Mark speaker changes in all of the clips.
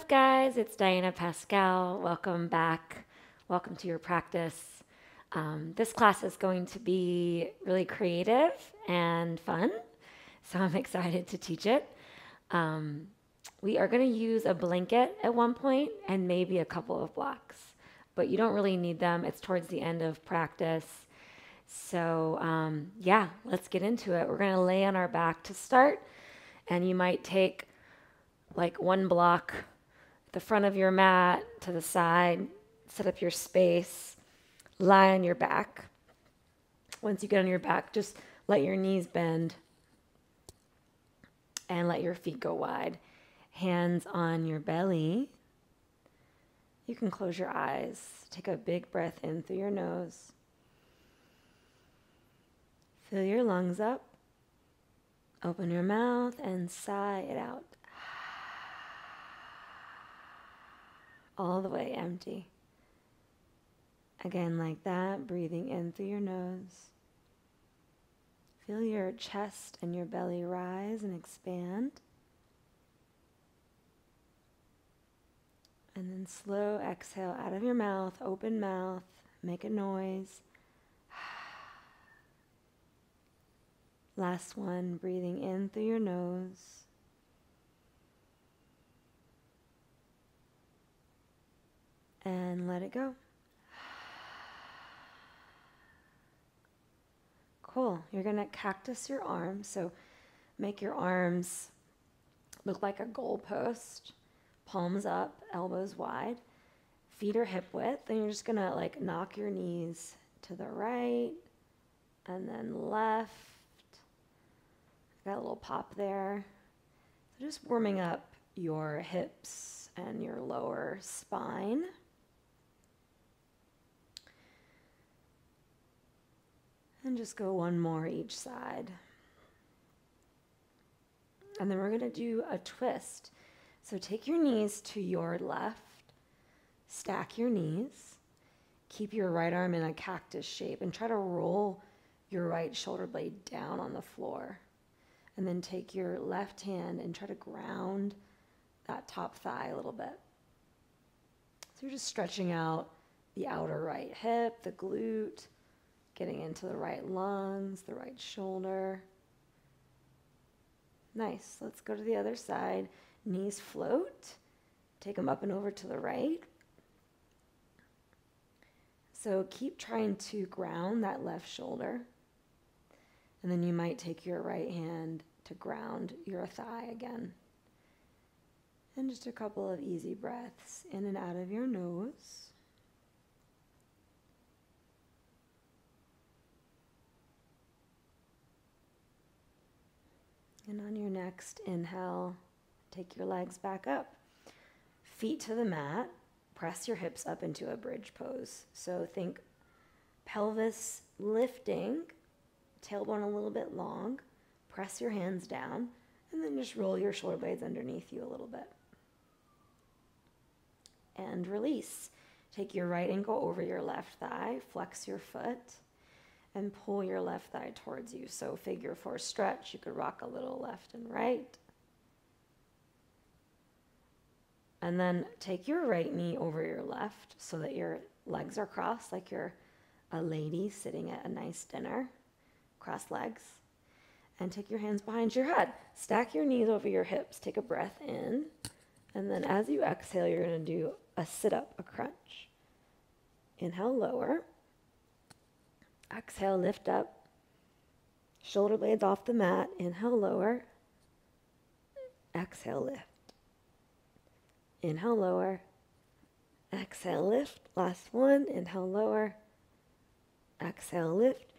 Speaker 1: up, guys? It's Diana Pascal. Welcome back. Welcome to your practice. This class is going to be really creative and fun, so I'm excited to teach it. We are going to use a blanket at one point and maybe a couple of blocks, but you don't really need them. It's towards the end of practice. So yeah, let's get into it. We're going to lay on our back to start, and you might take like one block at the front of your mat to the side, set up your space, lie on your back. Once you get on your back, just let your knees bend and let your feet go wide. Hands on your belly. You can close your eyes. Take a big breath in through your nose. Fill your lungs up. Open your mouth and sigh it out. All the way empty. Again, like that, breathing in through your nose. Feel your chest and your belly rise and expand. And then slow exhale out of your mouth, open mouth, make a noise. Last one, breathing in through your nose. And let it go. Cool. You're going to cactus your arms. So make your arms look like a goalpost. Palms up, elbows wide. Feet are hip width. And you're just going to like knock your knees to the right and then left. Got a little pop there. So just warming up your hips and your lower spine. And just go one more each side. And then we're going to do a twist. So take your knees to your left, stack your knees, keep your right arm in a cactus shape, and try to roll your right shoulder blade down on the floor. And then take your left hand and try to ground that top thigh a little bit. So you're just stretching out the outer right hip, the glute, getting into the right lungs, the right shoulder. Nice. Let's go to the other side. Knees float. Take them up and over to the right. So keep trying to ground that left shoulder. And then you might take your right hand to ground your thigh again. And just a couple of easy breaths in and out of your nose. And on your next inhale, take your legs back up. Feet to the mat. Press your hips up into a bridge pose. So think pelvis lifting, tailbone a little bit long. Press your hands down, and then just roll your shoulder blades underneath you a little bit. And release. Take your right ankle over your left thigh. Flex your foot. And pull your left thigh towards you. So figure four stretch. You could rock a little left and right. And then take your right knee over your left so that your legs are crossed like you're a lady sitting at a nice dinner. Cross legs. And take your hands behind your head. Stack your knees over your hips. Take a breath in. And then as you exhale, you're going to do a sit-up, a crunch. Inhale, lower. Exhale, lift up. Shoulder blades off the mat. Inhale, lower. Exhale, lift. Inhale, lower. Exhale, lift. Last one. Inhale, lower. Exhale, lift.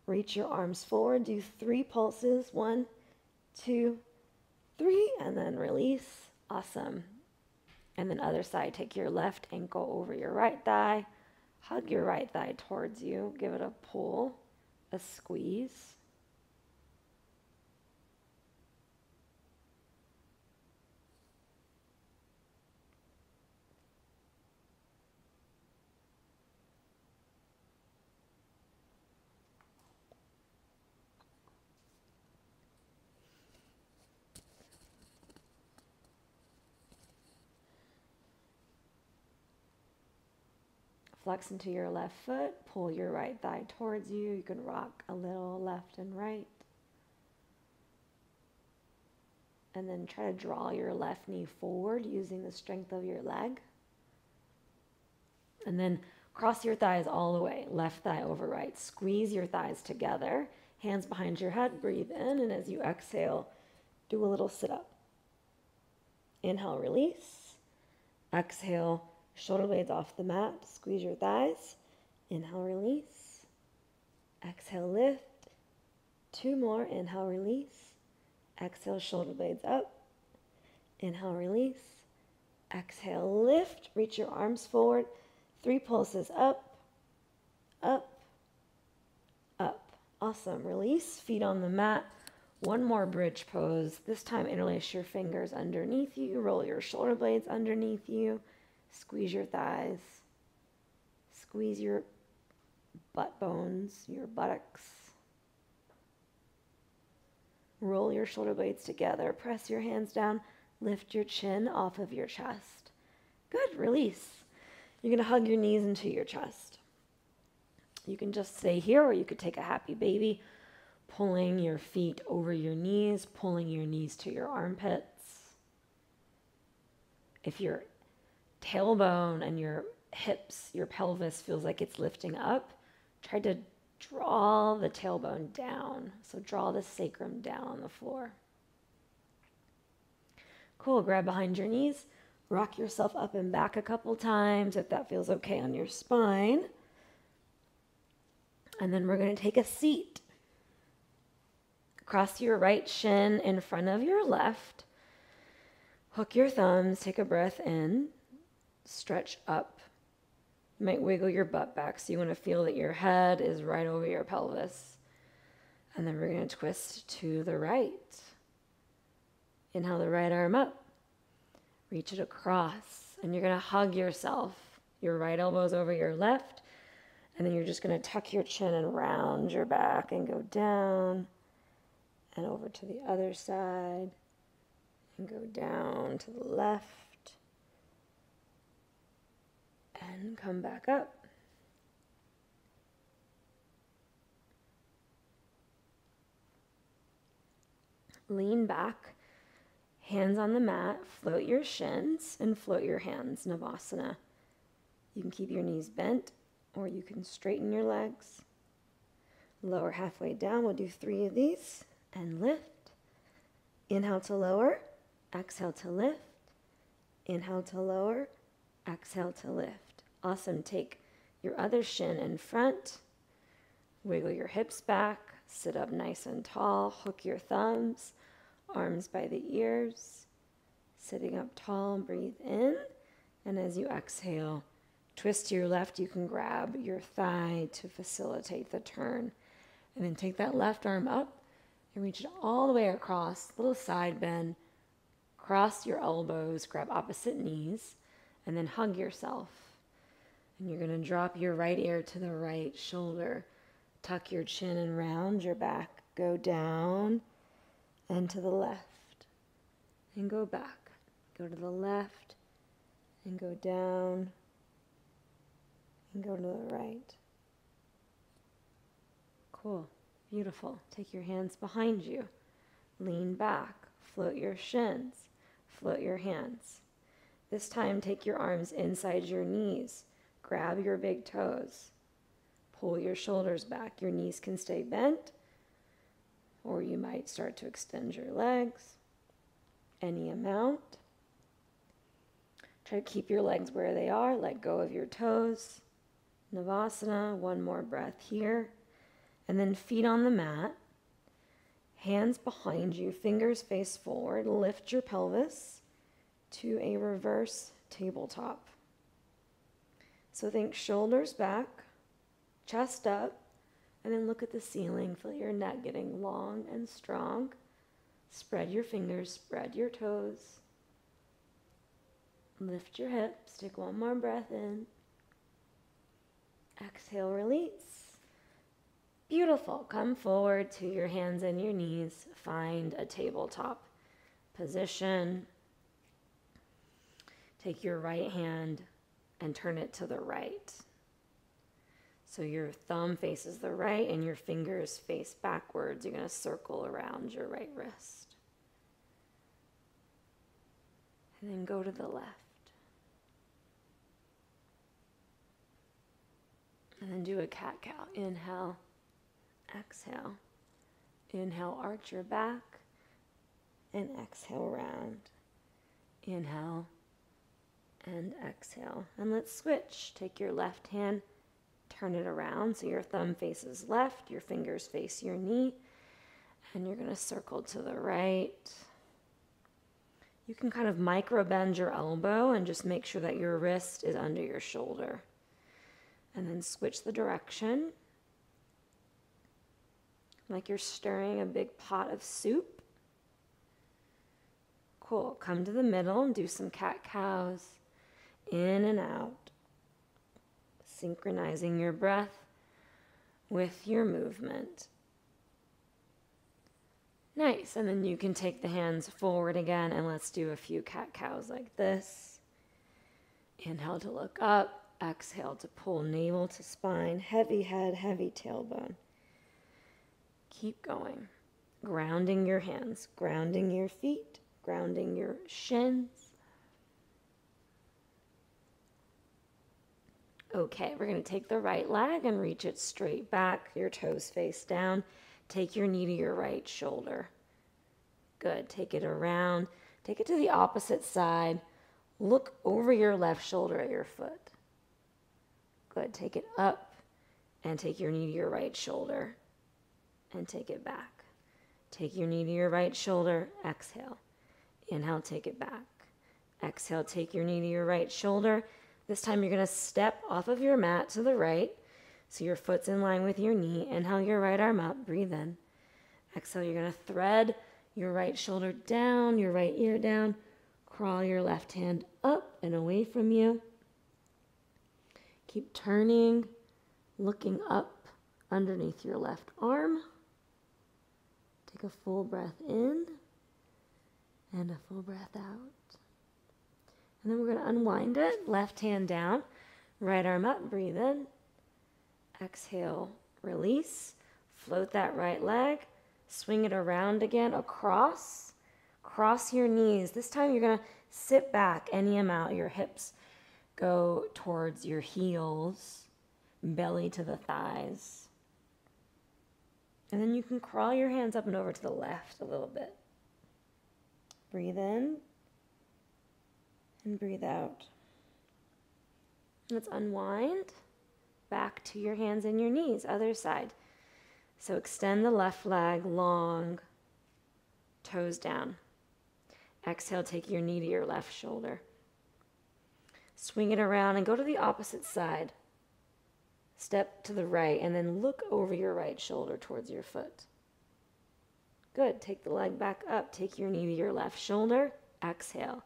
Speaker 1: Reach your arms forward. Do 3 pulses. 1, 2, 3. And then release. Awesome. And then other side. Take your left ankle over your right thigh. Hug your right thigh towards you. Give it a pull, a squeeze. Flex into your left foot, pull your right thigh towards you. You can rock a little left and right. And then try to draw your left knee forward using the strength of your leg. And then cross your thighs all the way, left thigh over right. Squeeze your thighs together, hands behind your head, breathe in, and as you exhale, do a little sit-up. Inhale, release. Exhale, shoulder blades off the mat, squeeze your thighs. Inhale, release. Exhale, lift. 2 more, inhale, release. Exhale, shoulder blades up. Inhale, release. Exhale, lift. Reach your arms forward. 3 pulses up, up, up. Awesome. Release. Feet on the mat. 1 more bridge pose. This time, interlace your fingers underneath you. Roll your shoulder blades underneath you. Squeeze your thighs. Squeeze your butt bones, your buttocks. Roll your shoulder blades together. Press your hands down. Lift your chin off of your chest. Good. Release. You're going to hug your knees into your chest. You can just stay here, or you could take a happy baby, pulling your feet over your knees, pulling your knees to your armpits. If your tailbone and your hips, your pelvis feels like it's lifting up, try to draw the tailbone down. So draw the sacrum down on the floor. Cool. Grab behind your knees. Rock yourself up and back a couple times if that feels okay on your spine. And then we're going to take a seat. Cross your right shin in front of your left. Hook your thumbs. Take a breath in. Stretch up. You might wiggle your butt back, so you want to feel that your head is right over your pelvis. And then we're going to twist to the right. Inhale the right arm up. Reach it across, and you're going to hug yourself. Your right elbow's over your left, and then you're just going to tuck your chin and round your back and go down and over to the other side and go down to the left and come back up. Lean back. Hands on the mat, float your shins and float your hands, Navasana. You can keep your knees bent, or you can straighten your legs. Lower halfway down, we'll do 3 of these, and lift. Inhale to lower, exhale to lift. Inhale to lower, exhale to lift. Awesome. Take your other shin in front, wiggle your hips back, sit up nice and tall, hook your thumbs. Arms by the ears, sitting up tall, breathe in, and as you exhale, twist to your left. You can grab your thigh to facilitate the turn, and then take that left arm up and reach it all the way across, little side bend, cross your elbows, grab opposite knees, and then hug yourself. And you're going to drop your right ear to the right shoulder, tuck your chin and round your back, go down, and to the left, and go back. Go to the left, and go down, and go to the right. Cool. Beautiful. Take your hands behind you. Lean back. Float your shins. Float your hands. This time, take your arms inside your knees. Grab your big toes. Pull your shoulders back. Your knees can stay bent, or you might start to extend your legs, any amount. Try to keep your legs where they are. Let go of your toes. Navasana. 1 more breath here. And then feet on the mat. Hands behind you. Fingers face forward. Lift your pelvis to a reverse tabletop. So think shoulders back, chest up, and then look at the ceiling. Feel your neck getting long and strong. Spread your fingers, spread your toes. Lift your hips. Take 1 more breath in. Exhale, release. Beautiful. Come forward to your hands and your knees. Find a tabletop position. Take your right hand and turn it to the right. So your thumb faces the right and your fingers face backwards. You're going to circle around your right wrist. And then go to the left. And then do a cat-cow. Inhale, exhale. Inhale, arch your back. And exhale, round. Inhale and exhale. And let's switch. Take your left hand, turn it around so your thumb faces left, your fingers face your knee, and you're going to circle to the right. You can kind of micro bend your elbow and just make sure that your wrist is under your shoulder. And then switch the direction. Like you're stirring a big pot of soup. Cool. Come to the middle and do some cat-cows. In and out. Synchronizing your breath with your movement. Nice. And then you can take the hands forward again and let's do a few cat-cows like this. Inhale to look up. Exhale to pull navel to spine. Heavy head, heavy tailbone. Keep going. Grounding your hands, grounding your feet, grounding your shins. Okay, we're going to take the right leg and reach it straight back, your toes face down. Take your knee to your right shoulder. Good. Take it around. Take it to the opposite side. Look over your left shoulder at your foot. Good. Take it up and take your knee to your right shoulder and take it back. Take your knee to your right shoulder. Exhale. Inhale, take it back. Exhale, take your knee to your right shoulder. This time you're going to step off of your mat to the right so your foot's in line with your knee. Inhale your right arm up. Breathe in. Exhale, you're going to thread your right shoulder down, your right ear down. Crawl your left hand up and away from you. Keep turning, looking up underneath your left arm. Take a full breath in and a full breath out. And then we're going to unwind it. Left hand down, right arm up, breathe in. Exhale, release. Float that right leg. Swing it around again across. Cross your knees. This time you're going to sit back any amount. Your hips go towards your heels, belly to the thighs. And then you can crawl your hands up and over to the left a little bit. Breathe in and breathe out. Let's unwind back to your hands and your knees, other side. So extend the left leg long, toes down. Exhale, take your knee to your left shoulder. Swing it around and go to the opposite side. Step to the right and then look over your right shoulder towards your foot. Good. Take the leg back up. Take your knee to your left shoulder. Exhale.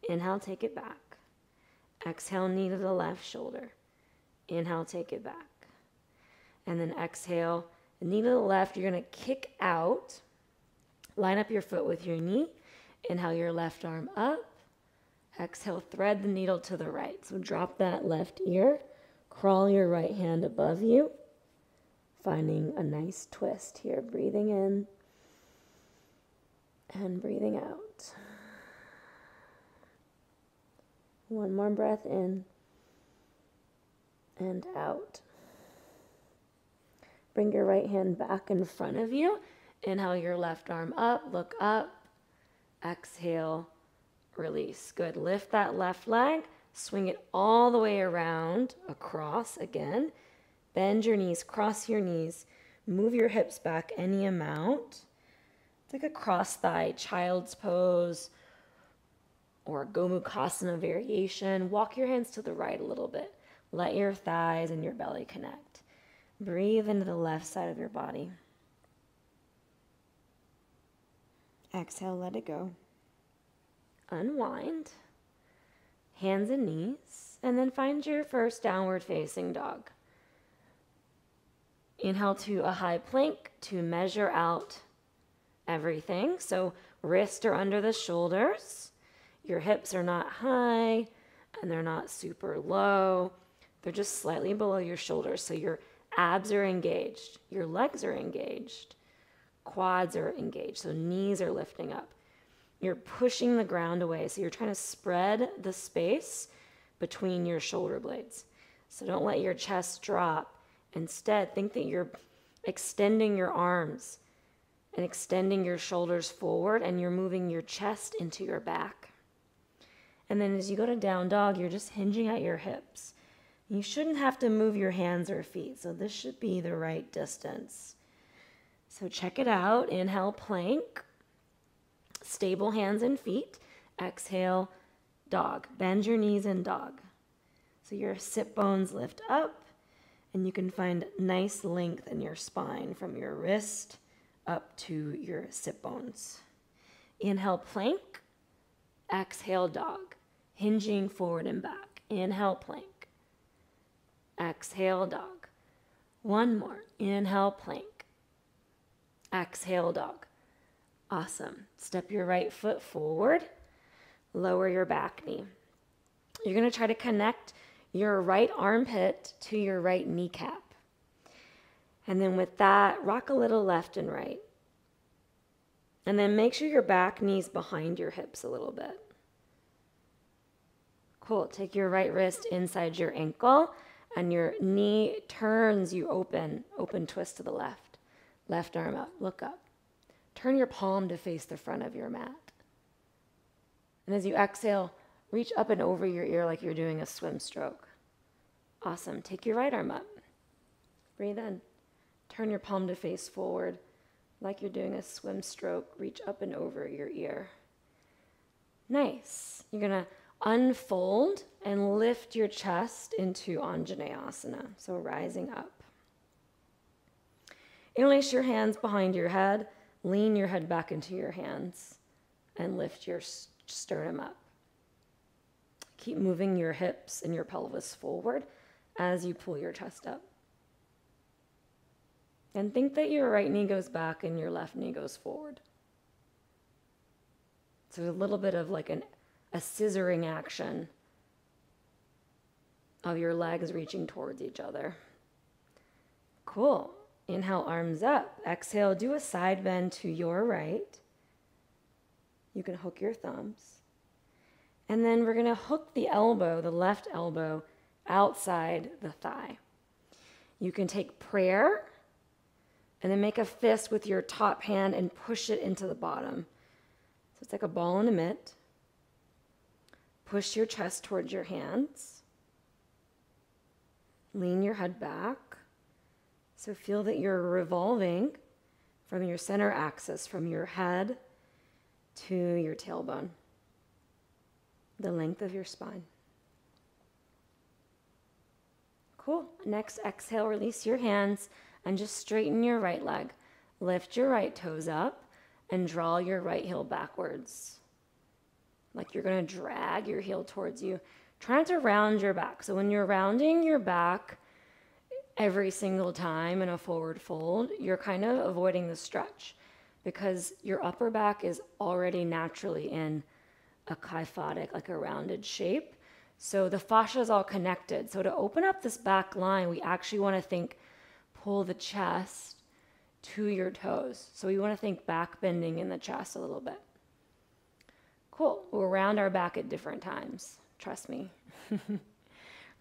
Speaker 1: Inhale, take it back. Exhale, knee to the left shoulder. Inhale, take it back. And then exhale, the knee to the left. You're going to kick out. Line up your foot with your knee. Inhale your left arm up. Exhale, thread the needle to the right. So drop that left ear. Crawl your right hand above you. Finding a nice twist here. Breathing in and breathing out. One more breath in and out. Bring your right hand back in front of you. Inhale your left arm up. Look up. Exhale. Release. Good. Lift that left leg. Swing it all the way around, across again. Bend your knees, cross your knees. Move your hips back any amount. It's like a cross thigh child's pose or Gomukhasana variation. Walk your hands to the right a little bit. Let your thighs and your belly connect. Breathe into the left side of your body. Exhale, let it go. Unwind, hands and knees, and then find your first downward facing dog. Inhale to a high plank to measure out everything. So wrists are under the shoulders. Your hips are not high and they're not super low. They're just slightly below your shoulders. So your Abs are engaged. Your legs are engaged. Quads are engaged. So knees are lifting up. You're pushing the ground away. So you're trying to spread the space between your shoulder blades. So don't let your chest drop. Instead, think that you're extending your arms and extending your shoulders forward, and you're moving your chest into your back. And then as you go to down dog, you're just hinging at your hips. You shouldn't have to move your hands or feet, so this should be the right distance. So check it out. Inhale, plank. Stable hands and feet. Exhale, dog. Bend your knees in dog. So your sit bones lift up, and you can find nice length in your spine from your wrist up to your sit bones. Inhale, plank. Exhale, dog. Hinging forward and back. Inhale, plank. Exhale, dog. One more. Inhale, plank. Exhale, dog. Awesome. Step your right foot forward. Lower your back knee. You're going to try to connect your right armpit to your right kneecap. And then with that, rock a little left and right. And then make sure your back knee's behind your hips a little bit. Cool. Take your right wrist inside your ankle, and your knee turns you open twist to the left. Left arm up, look up. Turn your palm to face the front of your mat. And as you exhale, reach up and over your ear like you're doing a swim stroke. Awesome. Take your right arm up. Breathe in. Turn your palm to face forward like you're doing a swim stroke. Reach up and over your ear. Nice. You're going to unfold and lift your chest into Anjaneyasana, so rising up. Interlace your hands behind your head, lean your head back into your hands, and lift your sternum up. Keep moving your hips and your pelvis forward as you pull your chest up. And think that your right knee goes back and your left knee goes forward. So a little bit of like a scissoring action of your legs reaching towards each other. Cool. Inhale, arms up. Exhale, do a side bend to your right. You can hook your thumbs. And then we're going to hook the elbow, the left elbow, outside the thigh. You can take prayer and then make a fist with your top hand and push it into the bottom. So it's like a ball in a mitt. Push your chest towards your hands. Lean your head back. So feel that you're revolving from your center axis, from your head to your tailbone, the length of your spine. Cool. Next, exhale, release your hands and just straighten your right leg. Lift your right toes up and draw your right heel backwards. Like you're going to drag your heel towards you. Try not to round your back. So when you're rounding your back every single time in a forward fold, you're kind of avoiding the stretch because your upper back is already naturally in a kyphotic, like a rounded shape. So the fascia is all connected. So to open up this back line, we actually want to pull the chest to your toes. So we want to think back bending in the chest a little bit. Cool. We'll round our back at different times. Trust me.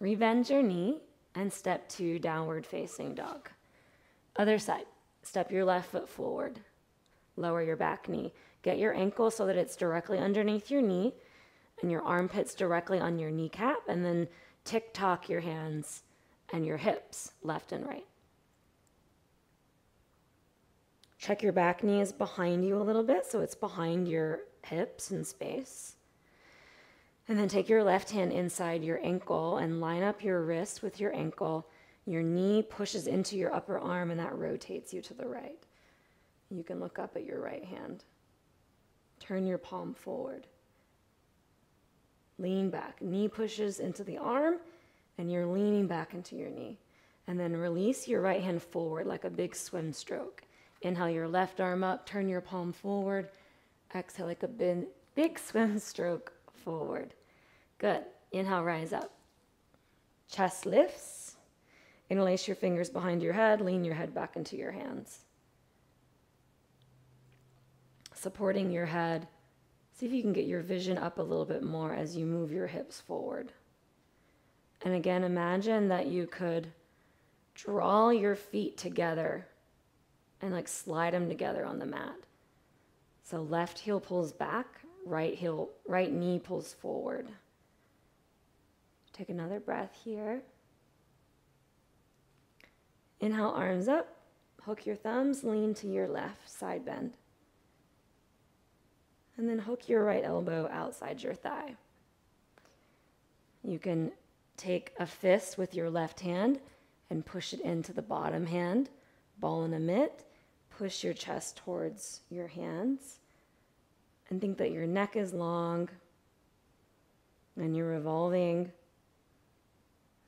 Speaker 1: Rebend your knee and step to downward facing dog. Other side. Step your left foot forward. Lower your back knee. Get your ankle so that it's directly underneath your knee and your armpits directly on your kneecap, and then tick-tock your hands and your hips left and right. Check your back knee is behind you a little bit, so it's behind your hips in space. And then take your left hand inside your ankle and line up your wrist with your ankle. Your knee pushes into your upper arm, and that rotates you to the right. You can look up at your right hand. Turn your palm forward. Lean back. Knee pushes into the arm, and you're leaning back into your knee. And then release your right hand forward like a big swim stroke. Inhale your left arm up, turn your palm forward. Exhale like a big swim stroke forward. Good. Inhale, rise up. Chest lifts. Interlace your fingers behind your head, lean your head back into your hands. Supporting your head. See if you can get your vision up a little bit more as you move your hips forward. And again, imagine that you could draw your feet together and like slide them together on the mat. So left heel pulls back, right knee pulls forward. Take another breath here. Inhale, arms up. Hook your thumbs, lean to your left, side bend. And then hook your right elbow outside your thigh. You can take a fist with your left hand and push it into the bottom hand, ball in a mitt. Push your chest towards your hands and think that your neck is long and you're revolving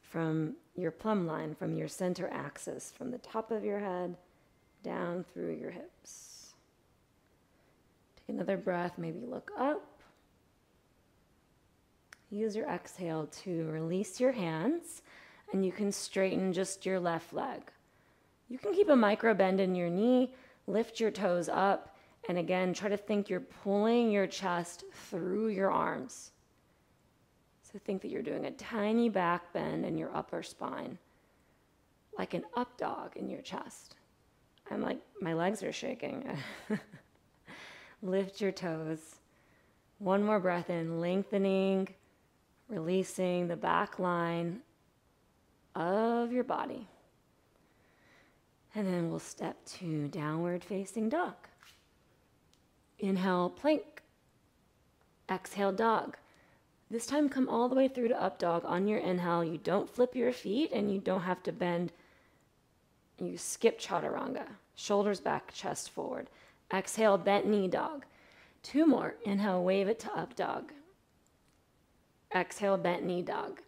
Speaker 1: from your plumb line, from your center axis, from the top of your head down through your hips. Take another breath, maybe look up. Use your exhale to release your hands, and you can straighten just your left leg. You can keep a micro bend in your knee, lift your toes up, and again, try to think you're pulling your chest through your arms. So think that you're doing a tiny back bend in your upper spine, like an up dog in your chest. I'm like, my legs are shaking. Lift your toes. One more breath in, lengthening, releasing the back line of your body. And then we'll step to downward facing dog. Inhale, plank. Exhale, dog. This time come all the way through to up dog. On your inhale, you don't flip your feet and you don't have to bend. You skip chaturanga. Shoulders back, chest forward. Exhale, bent knee dog. 2 more. Inhale, wave it to up dog. Exhale, bent knee dog.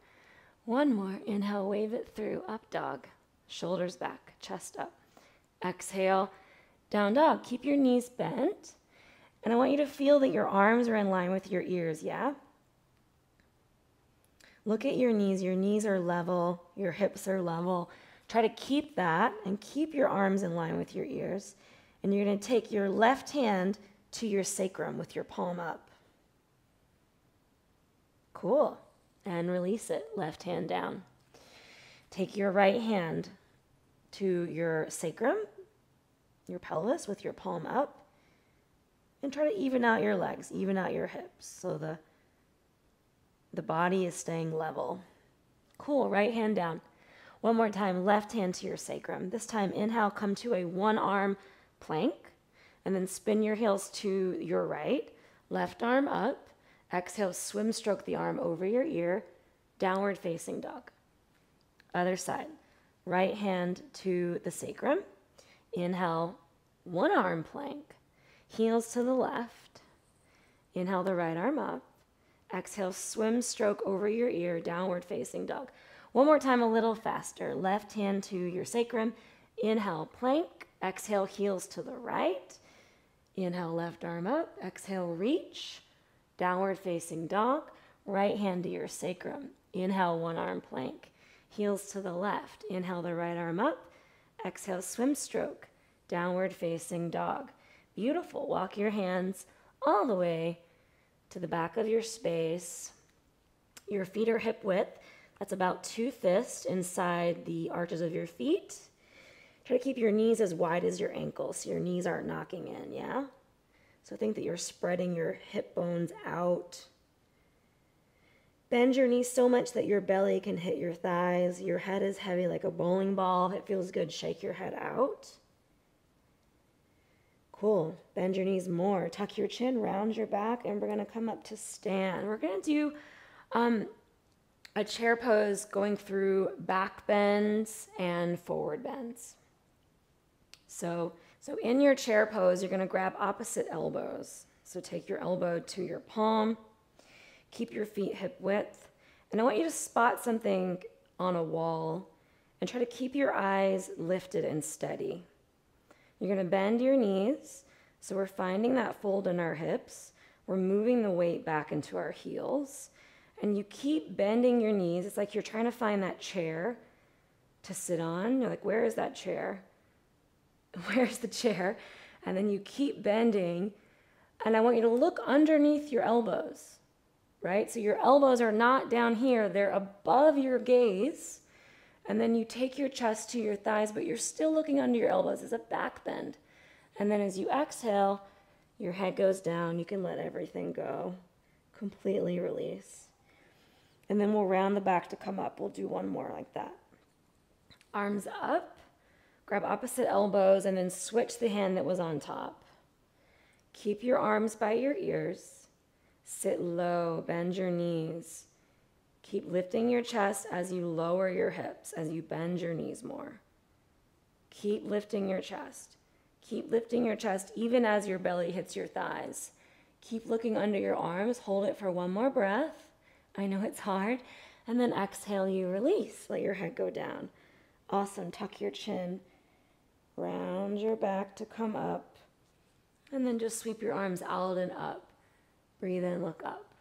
Speaker 1: 1 more. Inhale, wave it through up dog. Shoulders back, chest up. Exhale, down dog. Keep your knees bent. And I want you to feel that your arms are in line with your ears, yeah? Look at your knees. Your knees are level. Your hips are level. Try to keep that and keep your arms in line with your ears. And you're going to take your left hand to your sacrum with your palm up. Cool. And release it. Left hand down. Take your right hand to your sacrum, your pelvis with your palm up. And try to even out your legs, even out your hips so the body is staying level. Cool. Right hand down. One more time. Left hand to your sacrum. This time, inhale, come to a 1-arm plank. And then spin your heels to your right. Left arm up. Exhale, swim stroke the arm over your ear. Downward facing dog. Other side. Right hand to the sacrum. Inhale, 1-arm plank. Heels to the left. Inhale the right arm up. Exhale, swim stroke over your ear, downward facing dog. One more time, a little faster. Left hand to your sacrum. Inhale, plank. Exhale, heels to the right. Inhale, left arm up. Exhale, reach. Downward facing dog. Right hand to your sacrum. Inhale, 1-arm plank. Heels to the left. Inhale the right arm up. Exhale, swim stroke. Downward facing dog. Beautiful. Walk your hands all the way to the back of your space. Your feet are hip width. That's about 2 fists inside the arches of your feet. Try to keep your knees as wide as your ankles so your knees aren't knocking in, yeah? So think that you're spreading your hip bones out. Bend your knees so much that your belly can hit your thighs. Your head is heavy like a bowling ball. If it feels good, shake your head out. Cool. Bend your knees more. Tuck your chin, round your back, and we're going to come up to stand. We're going to do a chair pose going through back bends and forward bends. So in your chair pose, you're going to grab opposite elbows. So take your elbow to your palm. Keep your feet hip width. And I want you to spot something on a wall and try to keep your eyes lifted and steady. You're going to bend your knees. So we're finding that fold in our hips. We're moving the weight back into our heels. And you keep bending your knees. It's like you're trying to find that chair to sit on. You're like, where is that chair? Where's the chair? And then you keep bending. And I want you to look underneath your elbows, right? So your elbows are not down here. They're above your gaze. And then you take your chest to your thighs, but you're still looking under your elbows as a back bend. And then as you exhale, your head goes down. You can let everything go. Completely release. And then we'll round the back to come up. We'll do one more like that. Arms up. Grab opposite elbows and then switch the hand that was on top. Keep your arms by your ears. Sit low, bend your knees. Keep lifting your chest as you lower your hips, as you bend your knees more. Keep lifting your chest. Keep lifting your chest even as your belly hits your thighs. Keep looking under your arms. Hold it for one more breath. I know it's hard. And then exhale, you release. Let your head go down. Awesome. Tuck your chin. Round your back to come up. And then just sweep your arms out and up. Breathe in, look up.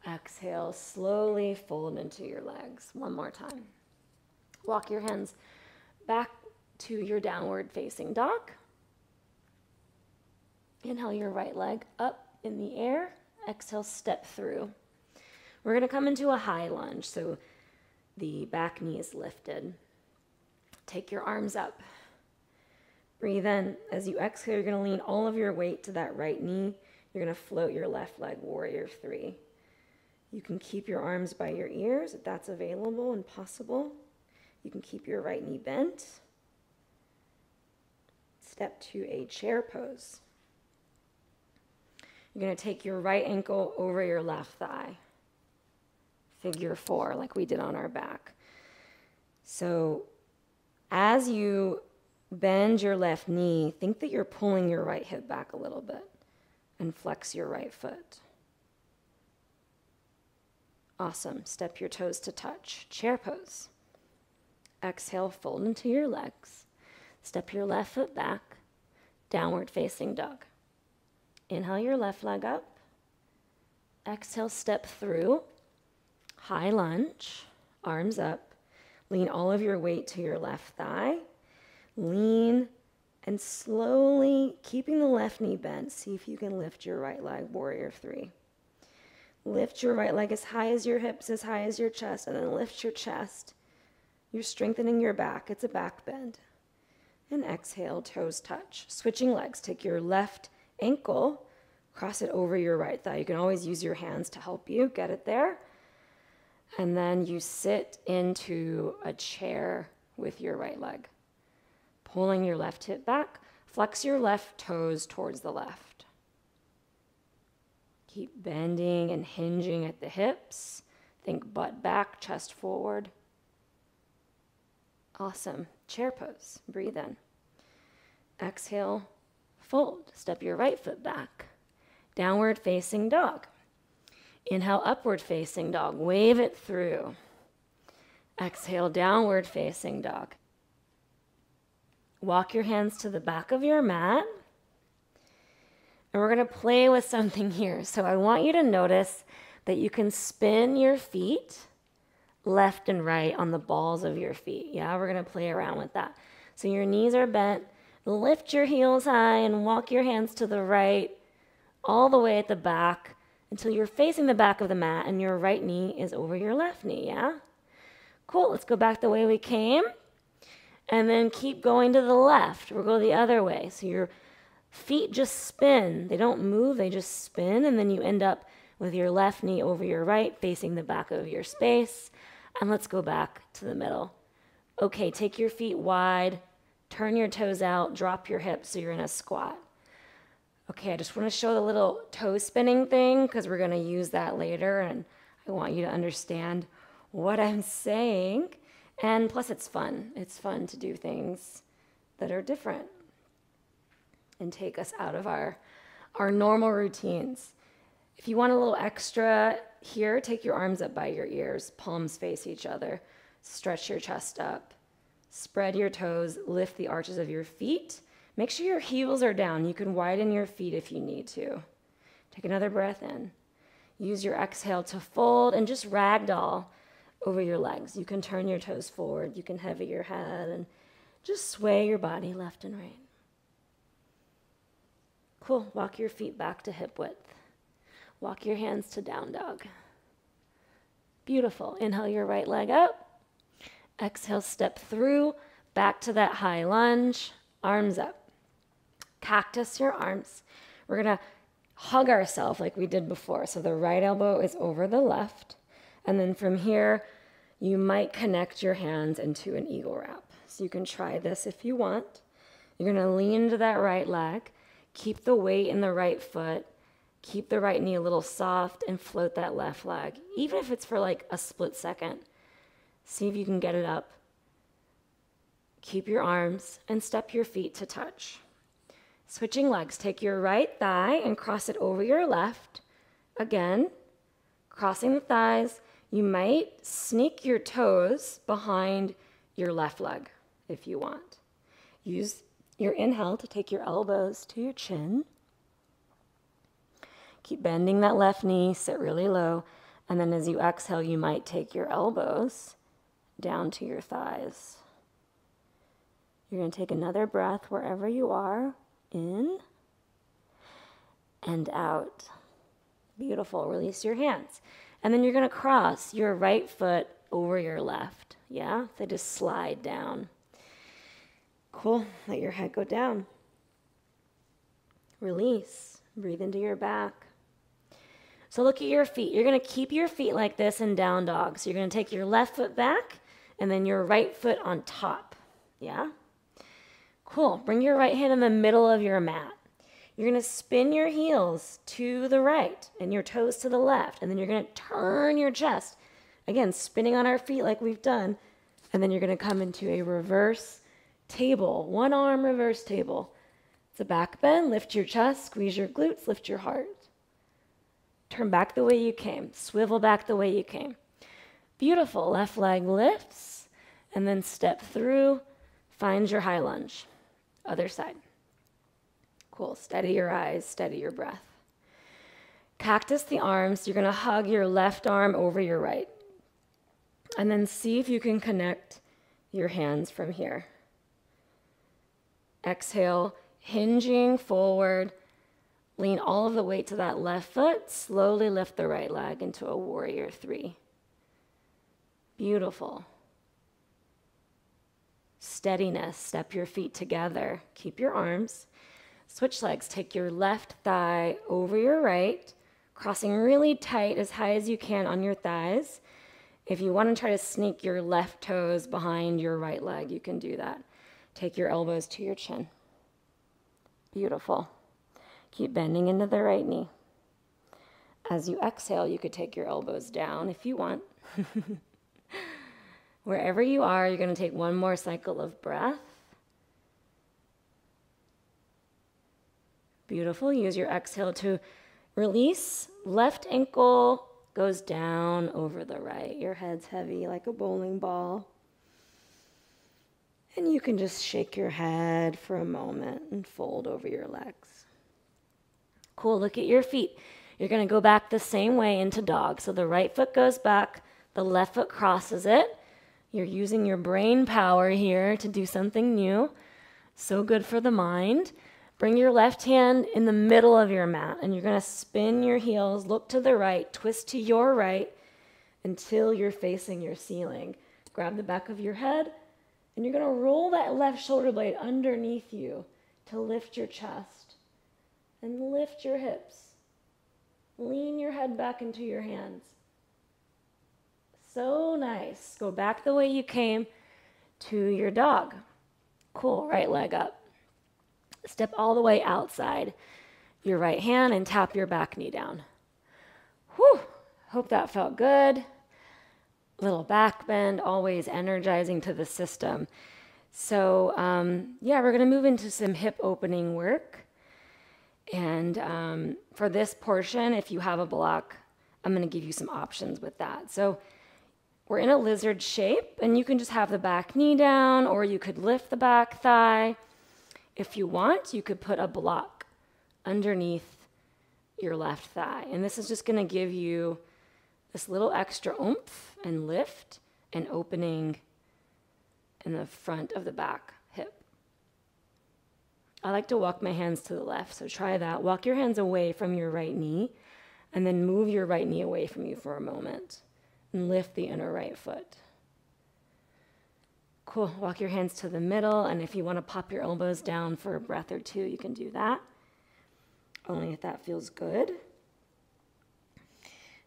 Speaker 1: Exhale, slowly fold into your legs. One more time. Walk your hands back to your downward facing dog. Inhale your right leg up in the air. Exhale, step through. We're going to come into a high lunge, so the back knee is lifted. Take your arms up. Breathe in. As you exhale, you're going to lean all of your weight to that right knee. You're going to float your left leg, warrior three. You can keep your arms by your ears if that's available and possible. You can keep your right knee bent. Step to a chair pose. You're going to take your right ankle over your left thigh. Figure four, like we did on our back. So as you bend your left knee, think that you're pulling your right hip back a little bit and flex your right foot. Awesome. Step your toes to touch. Chair pose. Exhale, fold into your legs. Step your left foot back. Downward facing dog. Inhale your left leg up. Exhale, step through. High lunge. Arms up. Lean all of your weight to your left thigh. Lean and slowly, keeping the left knee bent, see if you can lift your right leg, warrior three. Lift your right leg as high as your hips, as high as your chest, and then lift your chest. You're strengthening your back. It's a back bend. And exhale, toes touch. Switching legs. Take your left ankle, cross it over your right thigh. You can always use your hands to help you get it there. And then you sit into a chair with your right leg. Pulling your left hip back. Flex your left toes towards the left. Keep bending and hinging at the hips. Think butt back, chest forward. Awesome. Chair pose. Breathe in. Exhale, fold. Step your right foot back. Downward facing dog. Inhale, upward facing dog. Wave it through. Exhale, downward facing dog. Walk your hands to the back of your mat. And we're going to play with something here. So I want you to notice that you can spin your feet left and right on the balls of your feet. Yeah, we're going to play around with that. So your knees are bent. Lift your heels high and walk your hands to the right, all the way at the back until you're facing the back of the mat and your right knee is over your left knee, yeah? Cool, let's go back the way we came. And then keep going to the left. We'll go the other way. So your feet just spin. They don't move, they just spin. And then you end up with your left knee over your right, facing the back of your space. And let's go back to the middle. Okay, take your feet wide, turn your toes out, drop your hips so you're in a squat. Okay, I just want to show the little toe spinning thing because we're going to use that later. And I want you to understand what I'm saying. And plus it's fun. It's fun to do things that are different and take us out of our normal routines. If you want a little extra here, take your arms up by your ears, palms face each other, stretch your chest up, spread your toes, lift the arches of your feet. Make sure your heels are down. You can widen your feet if you need to. Take another breath in. Use your exhale to fold and just ragdoll over your legs. You can turn your toes forward. You can heavy your head and just sway your body left and right. Cool. Walk your feet back to hip width. Walk your hands to down dog. Beautiful. Inhale your right leg up. Exhale, step through, back to that high lunge, arms up. Cactus your arms. We're going to hug ourselves like we did before. So the right elbow is over the left. And then from here, you might connect your hands into an eagle wrap. So you can try this if you want. You're going to lean into that right leg. Keep the weight in the right foot. Keep the right knee a little soft and float that left leg, even if it's for like a split second. See if you can get it up. Keep your arms and step your feet to touch. Switching legs, take your right thigh and cross it over your left. Again, crossing the thighs. You might sneak your toes behind your left leg if you want. Use your inhale to take your elbows to your chin. Keep bending that left knee, sit really low. And then as you exhale, you might take your elbows down to your thighs. You're going to take another breath wherever you are. In and out. Beautiful. Release your hands. And then you're going to cross your right foot over your left. Yeah? They just slide down. Cool. Let your head go down. Release. Breathe into your back. So look at your feet. You're going to keep your feet like this in down dog. So you're going to take your left foot back and then your right foot on top. Yeah? Cool. Bring your right hand in the middle of your mat. You're going to spin your heels to the right and your toes to the left. And then you're going to turn your chest. Again, spinning on our feet like we've done. And then you're going to come into a reverse table. One arm reverse table. It's a back bend. Lift your chest. Squeeze your glutes. Lift your heart. Turn back the way you came. Swivel back the way you came. Beautiful. Left leg lifts. And then step through. Find your high lunge. Other side. Cool. Steady your eyes. Steady your breath. Cactus the arms. You're going to hug your left arm over your right. And then see if you can connect your hands from here. Exhale, hinging forward. Lean all of the weight to that left foot. Slowly lift the right leg into a warrior three. Beautiful. Steadiness. Step your feet together. Keep your arms. Switch legs. Take your left thigh over your right, crossing really tight as high as you can on your thighs. If you want to try to sneak your left toes behind your right leg, you can do that. Take your elbows to your chin. Beautiful. Keep bending into the right knee. As you exhale, you could take your elbows down if you want. Wherever you are, you're going to take one more cycle of breath. Beautiful. Use your exhale to release. Left ankle goes down over the right. Your head's heavy like a bowling ball. And you can just shake your head for a moment and fold over your legs. Cool. Look at your feet. You're going to go back the same way into dog. So the right foot goes back. The left foot crosses it. You're using your brain power here to do something new. So good for the mind. Bring your left hand in the middle of your mat, and you're going to spin your heels, look to the right, twist to your right until you're facing your ceiling. Grab the back of your head, and you're going to roll that left shoulder blade underneath you to lift your chest and lift your hips. Lean your head back into your hands. So nice. Go back the way you came to your dog. Cool. Right leg up. Step all the way outside your right hand and tap your back knee down. Whew. Hope that felt good. Little back bend, always energizing to the system. So, we're going to move into some hip opening work. And for this portion, if you have a block, I'm going to give you some options with that. So we're in a lizard shape, and you can just have the back knee down, or you could lift the back thigh. If you want, you could put a block underneath your left thigh. And this is just going to give you this little extra oomph and lift and opening in the front of the back hip. I like to walk my hands to the left, so try that. Walk your hands away from your right knee and then move your right knee away from you for a moment and lift the inner right foot. Cool. Walk your hands to the middle, and if you want to pop your elbows down for a breath or two, you can do that. Only if that feels good.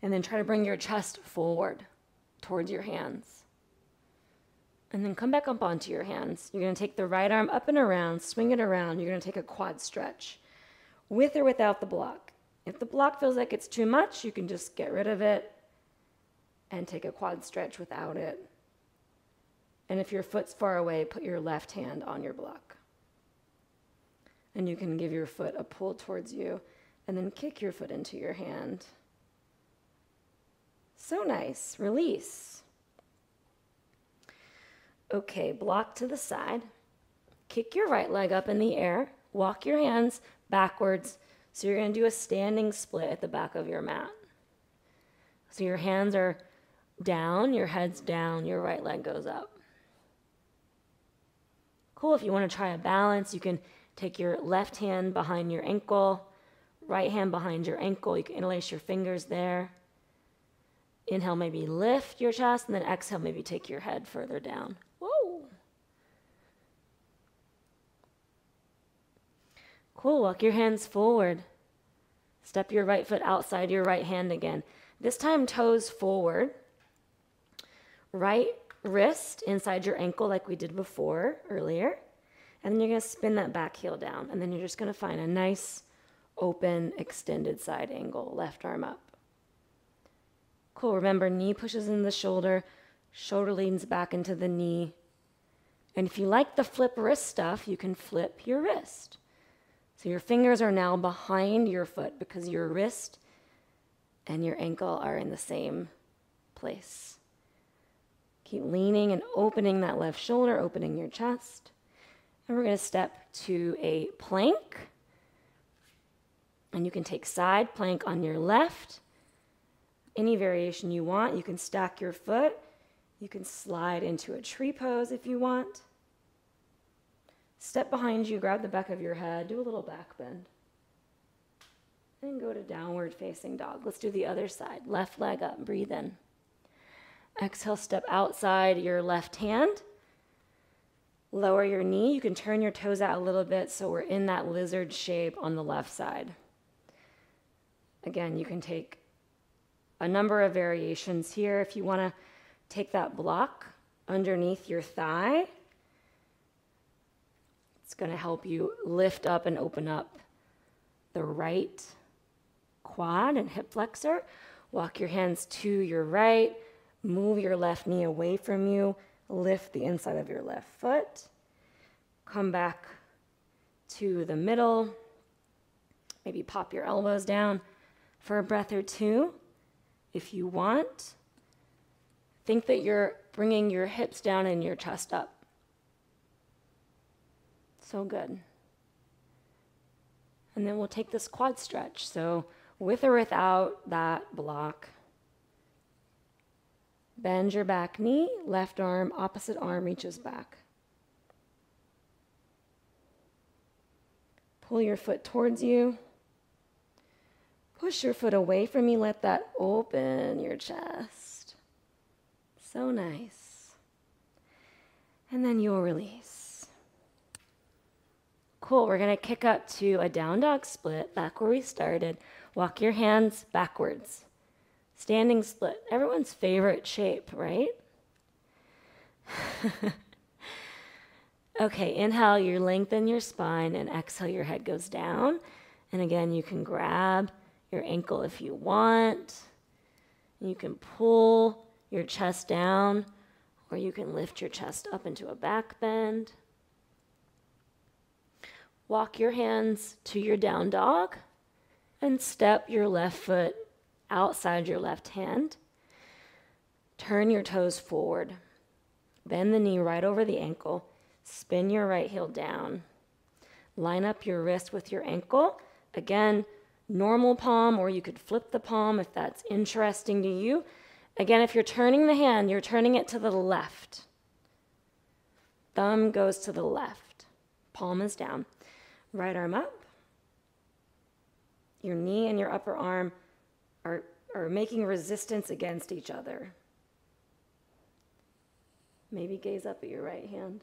Speaker 1: And then try to bring your chest forward towards your hands. And then come back up onto your hands. You're going to take the right arm up and around, swing it around. You're going to take a quad stretch with or without the block. If the block feels like it's too much, you can just get rid of it and take a quad stretch without it. And if your foot's far away, put your left hand on your block. And you can give your foot a pull towards you and then kick your foot into your hand. So nice. Release. Okay, block to the side. Kick your right leg up in the air. Walk your hands backwards. So you're going to do a standing split at the back of your mat. So your hands are down, your head's down, your right leg goes up. Cool. If you want to try a balance, you can take your left hand behind your ankle, right hand behind your ankle. You can interlace your fingers there. Inhale, maybe lift your chest, and then exhale, maybe take your head further down. Whoa. Cool. Walk your hands forward. Step your right foot outside your right hand again. This time, toes forward. Right wrist inside your ankle like we did before, earlier. And then you're going to spin that back heel down. And then you're just going to find a nice, open, extended side angle. Left arm up. Cool. Remember, knee pushes in the shoulder. Shoulder leans back into the knee. And if you like the flip wrist stuff, you can flip your wrist. So your fingers are now behind your foot because your wrist and your ankle are in the same place. Keep leaning and opening that left shoulder, opening your chest. And we're going to step to a plank. And you can take side plank on your left. Any variation you want. You can stack your foot. You can slide into a tree pose if you want. Step behind you, grab the back of your head, do a little back bend. And go to downward facing dog. Let's do the other side. Left leg up, breathe in. Exhale, step outside your left hand. Lower your knee. You can turn your toes out a little bit so we're in that lizard shape on the left side. Again, you can take a number of variations here. If you want to take that block underneath your thigh, it's going to help you lift up and open up the right quad and hip flexor. Walk your hands to your right. Move your left knee away from you. Lift the inside of your left foot. Come back to the middle. Maybe pop your elbows down for a breath or two. If you want, think that you're bringing your hips down and your chest up. So good. And then we'll take this quad stretch. So with or without that block, bend your back knee, left arm, opposite arm reaches back. Pull your foot towards you. Push your foot away from you. Let that open your chest. So nice. And then you'll release. Cool. We're going to kick up to a down dog split, back where we started. Walk your hands backwards. Standing split. Everyone's favorite shape, right? Okay, inhale, you lengthen your spine, and exhale, your head goes down. And again, you can grab your ankle if you want. You can pull your chest down, or you can lift your chest up into a back bend. Walk your hands to your down dog, and step your left foot outside your left hand. Turn your toes forward. Bend the knee right over the ankle. Spin your right heel down. Line up your wrist with your ankle. Again, normal palm, or you could flip the palm if that's interesting to you. Again, if you're turning the hand, you're turning it to the left. Thumb goes to the left. Palm is down. Right arm up. Your knee and your upper arm are making resistance against each other. Maybe gaze up at your right hand.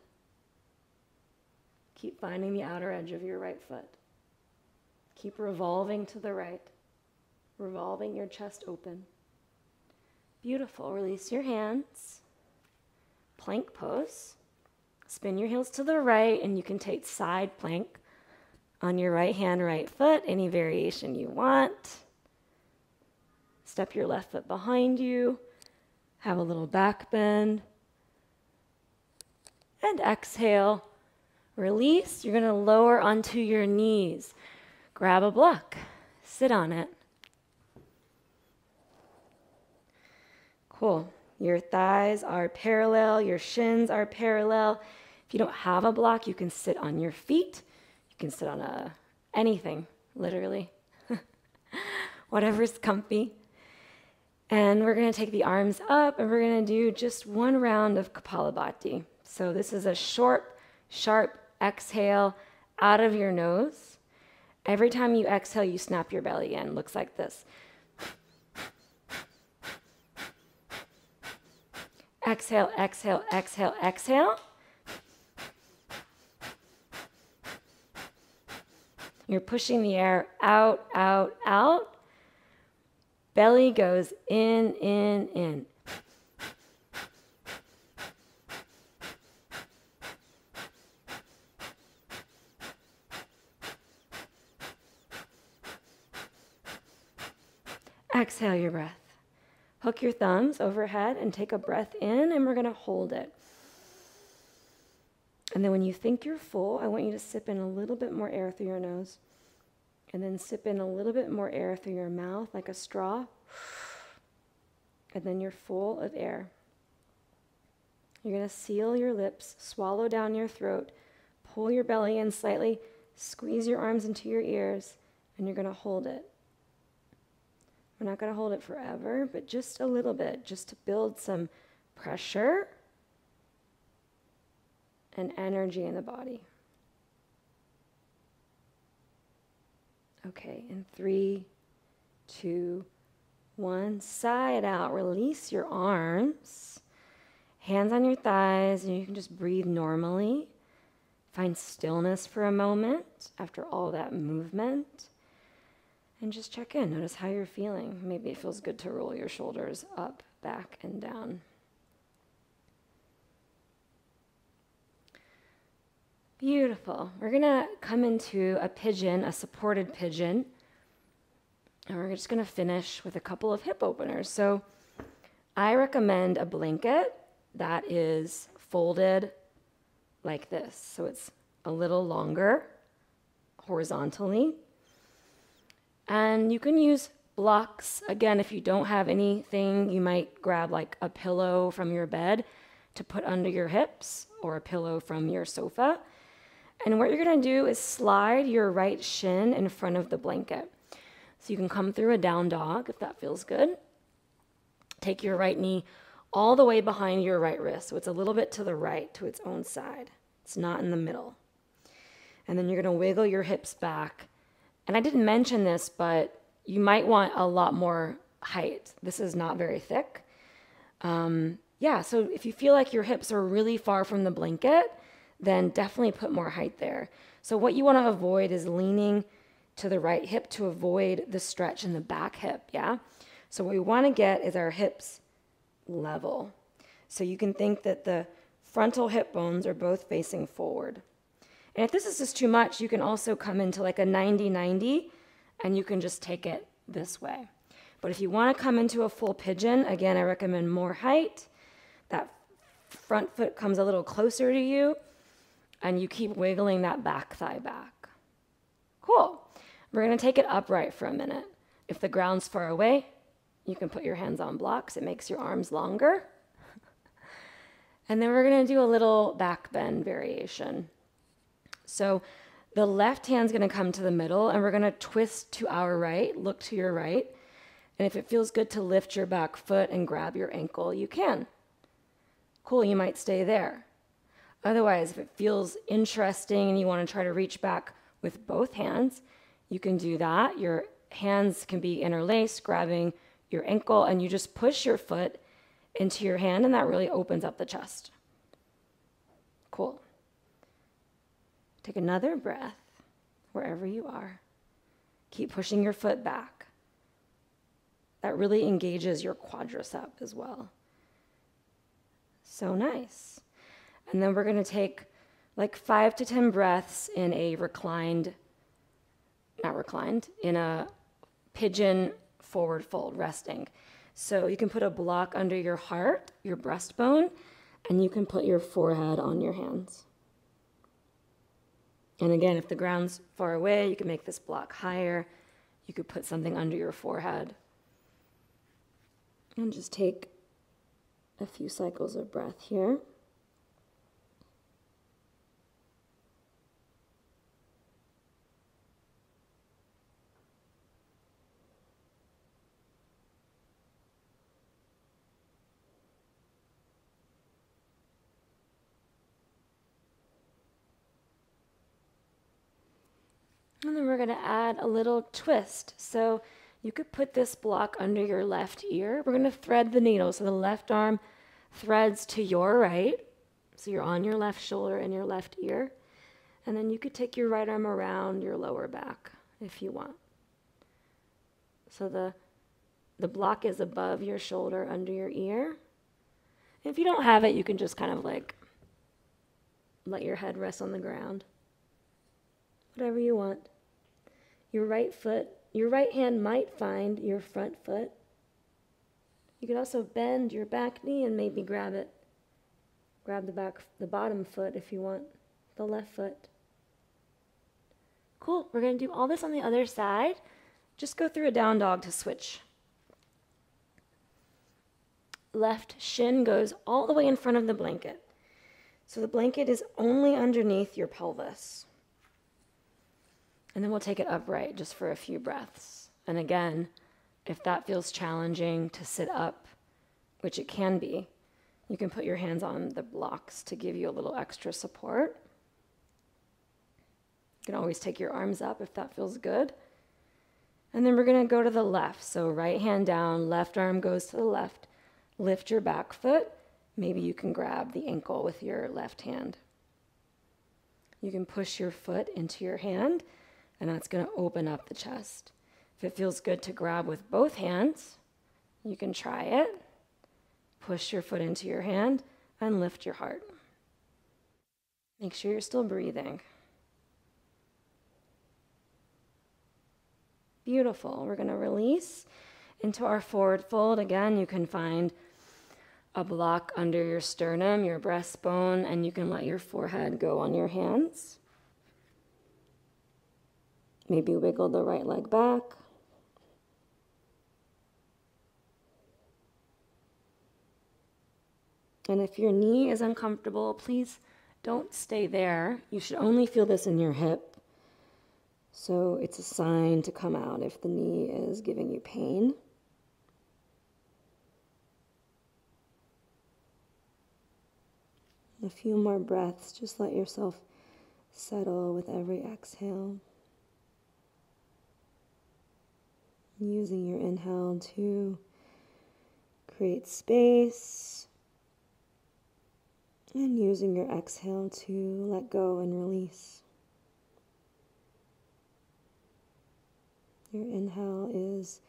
Speaker 1: Keep finding the outer edge of your right foot. Keep revolving to the right, revolving your chest open. Beautiful. Release your hands. Plank pose. Spin your heels to the right, and you can take side plank on your right hand, right foot, any variation you want. Step your left foot behind you. Have a little back bend. And exhale. Release. You're going to lower onto your knees. Grab a block. Sit on it. Cool. Your thighs are parallel. Your shins are parallel. If you don't have a block, you can sit on your feet. You can sit on anything, literally. Whatever's comfy. And we're going to take the arms up, and we're going to do just one round of Kapalabhati. So this is a short, sharp exhale out of your nose. Every time you exhale, you snap your belly in. Looks like this. Exhale, exhale, exhale, exhale. You're pushing the air out, out, out. Belly goes in, in, in. Exhale your breath. Hook your thumbs overhead and take a breath in, and we're going to hold it. And then when you think you're full, I want you to sip in a little bit more air through your nose. And then sip in a little bit more air through your mouth like a straw. And then you're full of air. You're going to seal your lips, swallow down your throat, pull your belly in slightly, squeeze your arms into your ears, and you're going to hold it. We're not going to hold it forever, but just a little bit, just to build some pressure and energy in the body. Okay, in 3, 2, 1, sigh it out. Release your arms, hands on your thighs, and you can just breathe normally. Find stillness for a moment after all that movement. And just check in. Notice how you're feeling. Maybe it feels good to roll your shoulders up, back, and down. Beautiful. We're going to come into a pigeon, a supported pigeon. And we're just going to finish with a couple of hip openers. So I recommend a blanket that is folded like this. So it's a little longer horizontally. And you can use blocks. Again, if you don't have anything, you might grab like a pillow from your bed to put under your hips, or a pillow from your sofa. And what you're going to do is slide your right shin in front of the blanket. So you can come through a down dog if that feels good. Take your right knee all the way behind your right wrist. So it's a little bit to the right, to its own side. It's not in the middle. And then you're going to wiggle your hips back. And I didn't mention this, but you might want a lot more height. This is not very thick. So if you feel like your hips are really far from the blanket, then definitely put more height there. So what you want to avoid is leaning to the right hip to avoid the stretch in the back hip, yeah? So what we want to get is our hips level. So you can think that the frontal hip bones are both facing forward. And if this is just too much, you can also come into like a 90-90, and you can just take it this way. But if you want to come into a full pigeon, again, I recommend more height. That front foot comes a little closer to you, and you keep wiggling that back thigh back. Cool. We're going to take it upright for a minute. If the ground's far away, you can put your hands on blocks. It makes your arms longer. And then we're going to do a little back bend variation. So The left hand's going to come to the middle, and we're going to twist to our right, look to your right. And if it feels good to lift your back foot and grab your ankle, you can. Cool, you might stay there. Otherwise, if it feels interesting and you want to try to reach back with both hands, you can do that. Your hands can be interlaced, grabbing your ankle, and you just push your foot into your hand, and that really opens up the chest. Cool. Take another breath wherever you are. Keep pushing your foot back. That really engages your quadricep as well. So nice. And then we're going to take like 5 to 10 breaths in a in a pigeon forward fold, resting. So you can put a block under your heart, your breastbone, and you can put your forehead on your hands. And again, if the ground's far away, you can make this block higher. You could put something under your forehead. And just take a few cycles of breath here. And then we're going to add a little twist. So you could put this block under your left ear. We're going to thread the needle. So the left arm threads to your right. So you're on your left shoulder and your left ear. And then you could take your right arm around your lower back if you want. So the block is above your shoulder, under your ear. If you don't have it, you can just kind of like let your head rest on the ground. Whatever you want. Your right hand might find your front foot. You could also bend your back knee and maybe grab it. Grab the bottom foot if you want, the left foot. Cool, we're going to do all this on the other side. Just go through a down dog to switch. Left shin goes all the way in front of the blanket. So the blanket is only underneath your pelvis. And then we'll take it upright just for a few breaths. And again, if that feels challenging to sit up, which it can be, you can put your hands on the blocks to give you a little extra support. You can always take your arms up if that feels good. And then we're going to go to the left. So right hand down, left arm goes to the left. Lift your back foot. Maybe you can grab the ankle with your left hand. You can push your foot into your hand, and that's going to open up the chest. If it feels good to grab with both hands, you can try it. Push your foot into your hand and lift your heart. Make sure you're still breathing. Beautiful. We're going to release into our forward fold. Again, you can find a block under your sternum, your breastbone, and you can let your forehead go on your hands. Maybe wiggle the right leg back. And if your knee is uncomfortable, please don't stay there. You should only feel this in your hip. So it's a sign to come out if the knee is giving you pain. A few more breaths. Just let yourself settle with every exhale. Using your inhale to create space, and using your exhale to let go and release. Your inhale is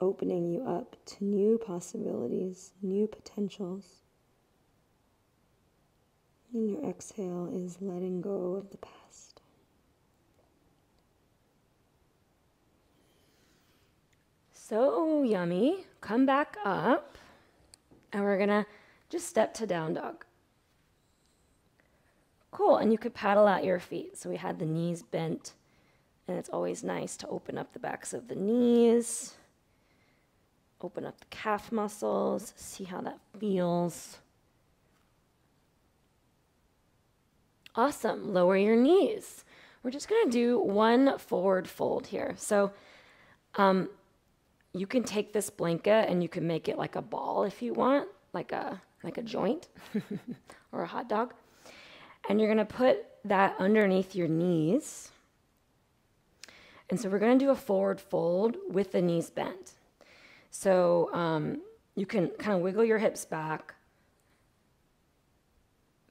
Speaker 1: opening you up to new possibilities, new potentials. And your exhale is letting go of the past. So yummy. Come back up, and we're gonna just step to down dog. Cool, and you could paddle out your feet. So we had the knees bent, and it's always nice to open up the backs of the knees, open up the calf muscles, see how that feels. Awesome, lower your knees. We're just going to do one forward fold here. So you can take this blanket and you can make it like a ball if you want, like a joint or a hot dog. And you're going to put that underneath your knees. And so we're going to do a forward fold with the knees bent. So you can kind of wiggle your hips back,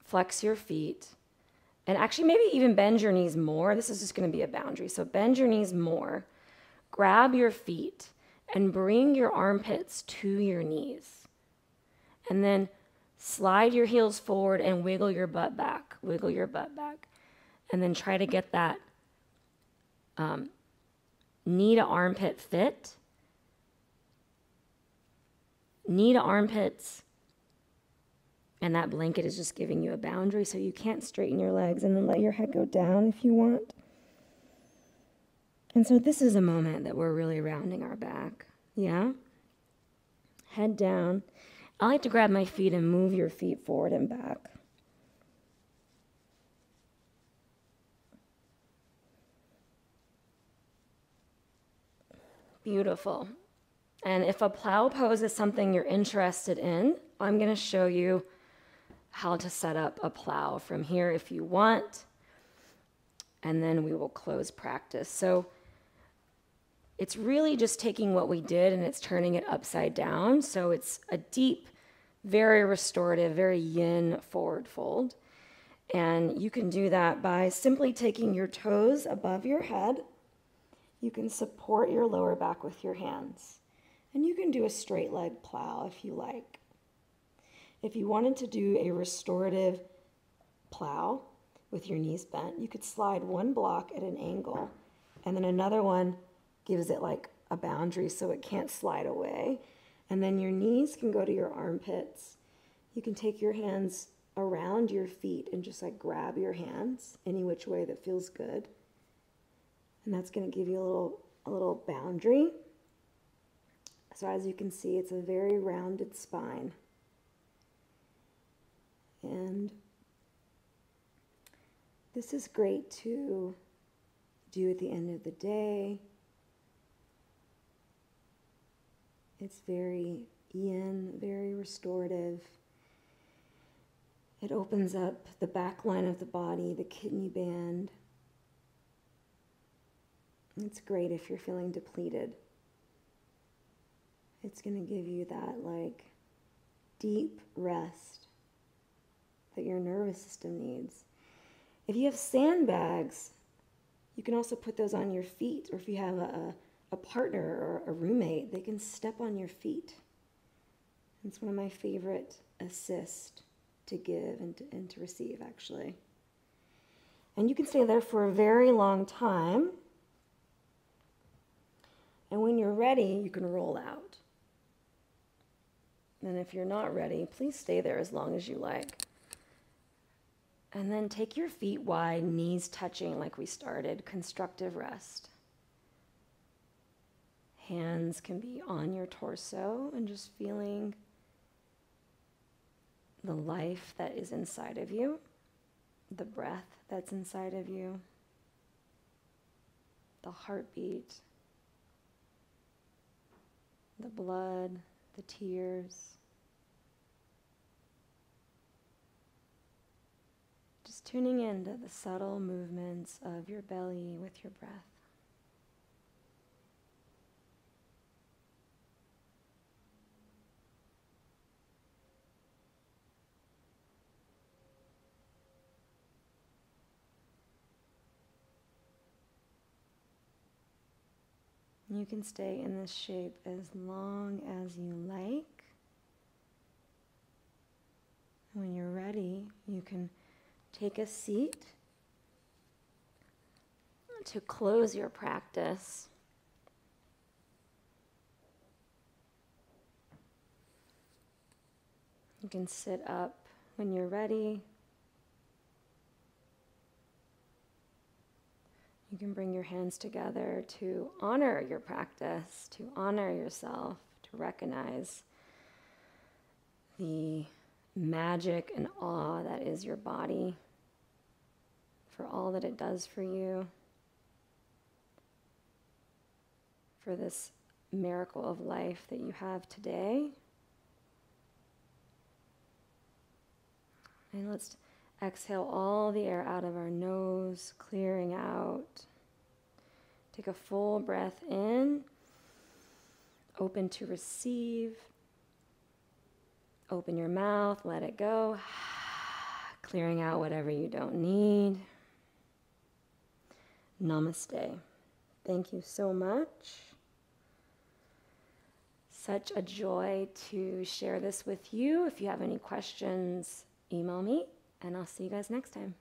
Speaker 1: flex your feet, and actually maybe even bend your knees more. This is just going to be a boundary. So bend your knees more, grab your feet, and bring your armpits to your knees. And then slide your heels forward and wiggle your butt back. Wiggle your butt back. And then try to get that knee to armpit fit. Knee to armpits. And that blanket is just giving you a boundary so you can't straighten your legs, and then let your head go down if you want. And so this is a moment that we're really rounding our back. Yeah? Head down. I like to grab my feet and move your feet forward and back. Beautiful. And if a plow pose is something you're interested in, I'm going to show you how to set up a plow from here if you want. And then we will close practice. So it's really just taking what we did and it's turning it upside down. So it's a deep, very restorative, very yin forward fold. And you can do that by simply taking your toes above your head. You can support your lower back with your hands. And you can do a straight leg plow if you like. If you wanted to do a restorative plow with your knees bent, you could slide one block at an angle, and then another one gives it like a boundary so it can't slide away. And then your knees can go to your armpits. You can take your hands around your feet and just like grab your hands any which way that feels good. And that's going to give you a little boundary. So as you can see, it's a very rounded spine. And this is great to do at the end of the day. It's very yin, very restorative. It opens up the back line of the body, the kidney band. It's great if you're feeling depleted. It's going to give you that like deep rest that your nervous system needs. If you have sandbags, you can also put those on your feet, or if you have a partner or a roommate, they can step on your feet. It's one of my favorite assists to give and to receive, actually. And you can stay there for a very long time. And when you're ready, you can roll out. And if you're not ready, please stay there as long as you like. And then take your feet wide, knees touching like we started, constructive rest. Hands can be on your torso and just feeling the life that is inside of you, the breath that's inside of you, the heartbeat, the blood, the tears. Just tuning into the subtle movements of your belly with your breath. You can stay in this shape as long as you like. When you're ready, you can take a seat to close your practice. You can sit up when you're ready. You can bring your hands together to honor your practice, to honor yourself, to recognize the magic and awe that is your body
Speaker 2: for all that it does for you, for this miracle of life that you have today. And let's exhale all the air out of our nose, clearing out. Take a full breath in, open to receive. Open your mouth, let it go, clearing out whatever you don't need. Namaste. Thank you so much. Such a joy to share this with you. If you have any questions, email me, and I'll see you guys next time.